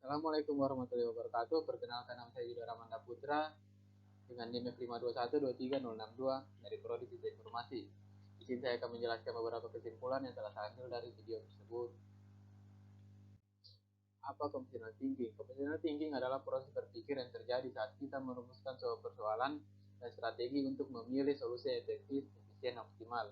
Assalamualaikum warahmatullahi wabarakatuh. Perkenalkan, nama saya Yuda Ramanda Putra dengan NIM F5212362 dari Prodi Sistem Informasi. Di sini saya akan menjelaskan beberapa kesimpulan yang telah saya ambil dari video tersebut. Apa computational thinking? Computational thinking adalah proses berpikir yang terjadi saat kita merumuskan sebuah persoalan dan strategi untuk memilih solusi efektif, efisien, dan optimal.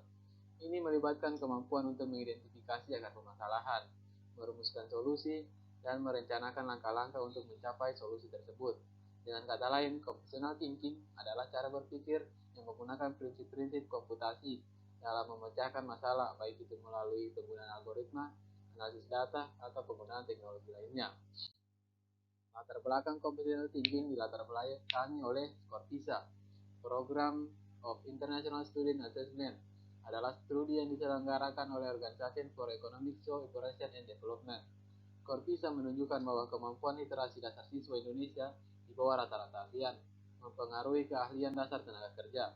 Ini melibatkan kemampuan untuk mengidentifikasi akar permasalahan, merumuskan solusi, dan merencanakan langkah-langkah untuk mencapai solusi tersebut. Dengan kata lain, computational thinking adalah cara berpikir yang menggunakan prinsip-prinsip komputasi dalam memecahkan masalah, baik itu melalui penggunaan algoritma, analisis data, atau penggunaan teknologi lainnya. Latar belakang computational thinking dilatar belakangi oleh SCORPISA. Program of International Student Assessment adalah studi yang diselenggarakan oleh Organization for Economic Cooperation and Development. SCORPISA menunjukkan bahwa kemampuan literasi dasar siswa Indonesia di bawah rata-rata ASEAN mempengaruhi keahlian dasar tenaga kerja.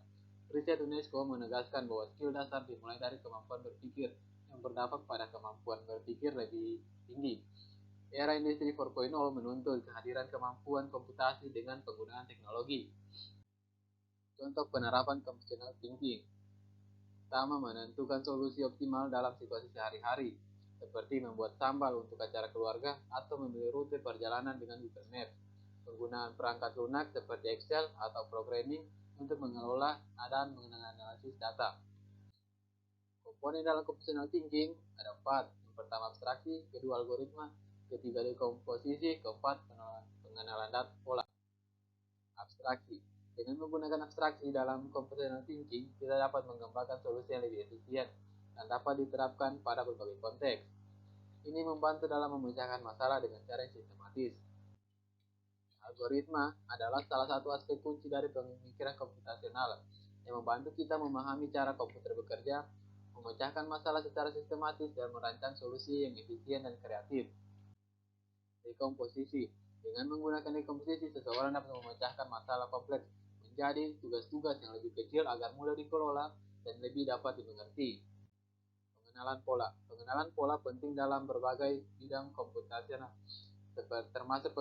Riset UNESCO menegaskan bahwa skill dasar dimulai dari kemampuan berpikir yang berdampak pada kemampuan berpikir lebih tinggi. Era Industri 4.0 menuntut kehadiran kemampuan komputasi dengan penggunaan teknologi. Contoh penerapan computational thinking. Pertama, menentukan solusi optimal dalam situasi sehari-hari, seperti membuat sambal untuk acara keluarga atau memilih rute perjalanan dengan Google Maps. Penggunaan perangkat lunak seperti Excel atau programming untuk mengelola dan menganalisis data. Komponen dalam computational thinking ada 4. Yang pertama abstraksi, kedua algoritma, ketiga dekomposisi, keempat pengenalan data pola. Abstraksi. Dengan menggunakan abstraksi dalam computational thinking, kita dapat mengembangkan solusi yang lebih efisien dan dapat diterapkan pada berbagai konteks. Ini membantu dalam memecahkan masalah dengan cara yang sistematis. Algoritma adalah salah satu aspek kunci dari pemikiran komputasional yang membantu kita memahami cara komputer bekerja, memecahkan masalah secara sistematis, dan merancang solusi yang efisien dan kreatif. Dekomposisi. Dengan menggunakan dekomposisi, seseorang dapat memecahkan masalah kompleks menjadi tugas-tugas yang lebih kecil agar mudah dikelola dan lebih dapat dimengerti. Pengenalan pola. Pengenalan pola penting dalam berbagai bidang komputasional, termasuk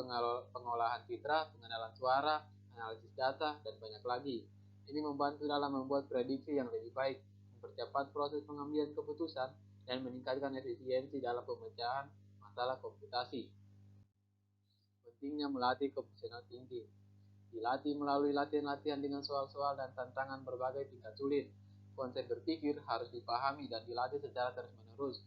pengolahan citra, pengenalan suara, analisis data, dan banyak lagi. Ini membantu dalam membuat prediksi yang lebih baik, mempercepat proses pengambilan keputusan, dan meningkatkan efisiensi dalam pemecahan masalah komputasi. Pentingnya melatih computational thinking. Dilatih melalui latihan-latihan dengan soal-soal dan tantangan berbagai tingkat sulit. Konsep berpikir harus dipahami dan dilatih secara terus-menerus.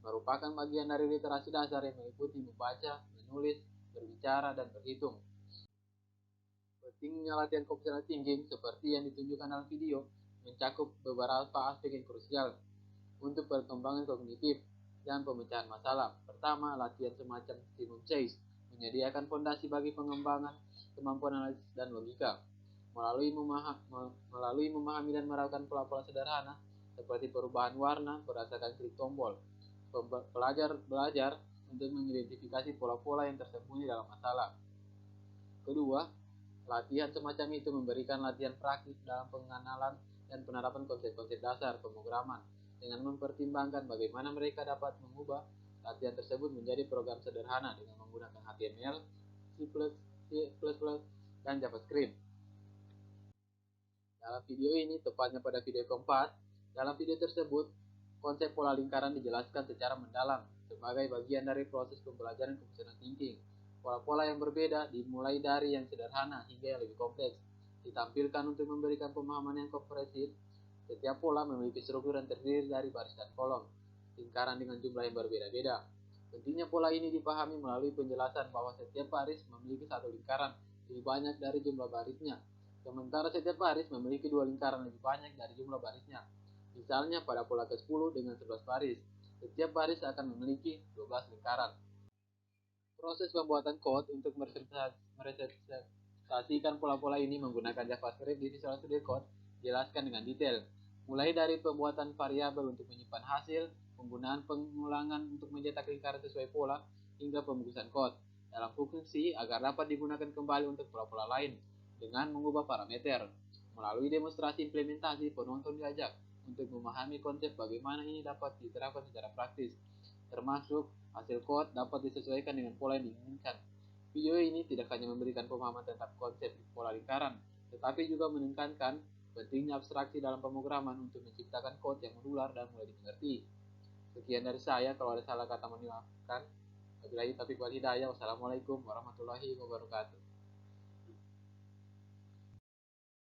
Merupakan bagian dari literasi dasar yang meliputi membaca, menulis, berbicara, dan berhitung. Pentingnya latihan computational thinking seperti yang ditunjukkan dalam video mencakup beberapa aspek yang krusial untuk perkembangan kognitif dan pemecahan masalah. Pertama, latihan semacam Simon Says menyediakan fondasi bagi pengembangan kemampuan analisis dan logika. Melalui memahami dan merasakan pola-pola sederhana seperti perubahan warna berdasarkan klik tombol, pelajar belajar untuk mengidentifikasi pola-pola yang tersembunyi dalam masalah. Kedua, latihan semacam itu memberikan latihan praktis dalam pengenalan dan penerapan konsep-konsep dasar pemrograman dengan mempertimbangkan bagaimana mereka dapat mengubah latihan tersebut menjadi program sederhana dengan menggunakan HTML, C++, dan JavaScript. Dalam video ini, tepatnya pada video keempat, dalam video tersebut, konsep pola lingkaran dijelaskan secara mendalam sebagai bagian dari proses pembelajaran computational thinking. Pola-pola yang berbeda dimulai dari yang sederhana hingga yang lebih kompleks, ditampilkan untuk memberikan pemahaman yang komprehensif. Setiap pola memiliki struktur yang terdiri dari baris dan kolom, lingkaran dengan jumlah yang berbeda-beda. Pentingnya pola ini dipahami melalui penjelasan bahwa setiap baris memiliki satu lingkaran lebih banyak dari jumlah barisnya, sementara setiap baris memiliki dua lingkaran lebih banyak dari jumlah barisnya. Misalnya pada pola ke-10 dengan 11 baris, setiap baris akan memiliki 12 lingkaran. Proses pembuatan kode untuk merepresentasikan pola-pola ini menggunakan JavaScript di Visual Studio Code dijelaskan dengan detail, mulai dari pembuatan variabel untuk menyimpan hasil, penggunaan pengulangan untuk mencetak lingkaran sesuai pola, hingga pembungkusan kode dalam fungsi agar dapat digunakan kembali untuk pola-pola lain dengan mengubah parameter. Melalui demonstrasi implementasi, penonton diajak untuk memahami konsep bagaimana ini dapat diterapkan secara praktis, termasuk hasil kode dapat disesuaikan dengan pola yang diinginkan. Video ini tidak hanya memberikan pemahaman tentang konsep pola lingkaran, tetapi juga menekankan pentingnya abstraksi dalam pemrograman untuk menciptakan kode yang menular dan mudah dimengerti. Sekian dari saya, kalau ada salah kata mohon dimaafkan. Wabillahi taufiq wal hidayah. Wassalamualaikum warahmatullahi wabarakatuh.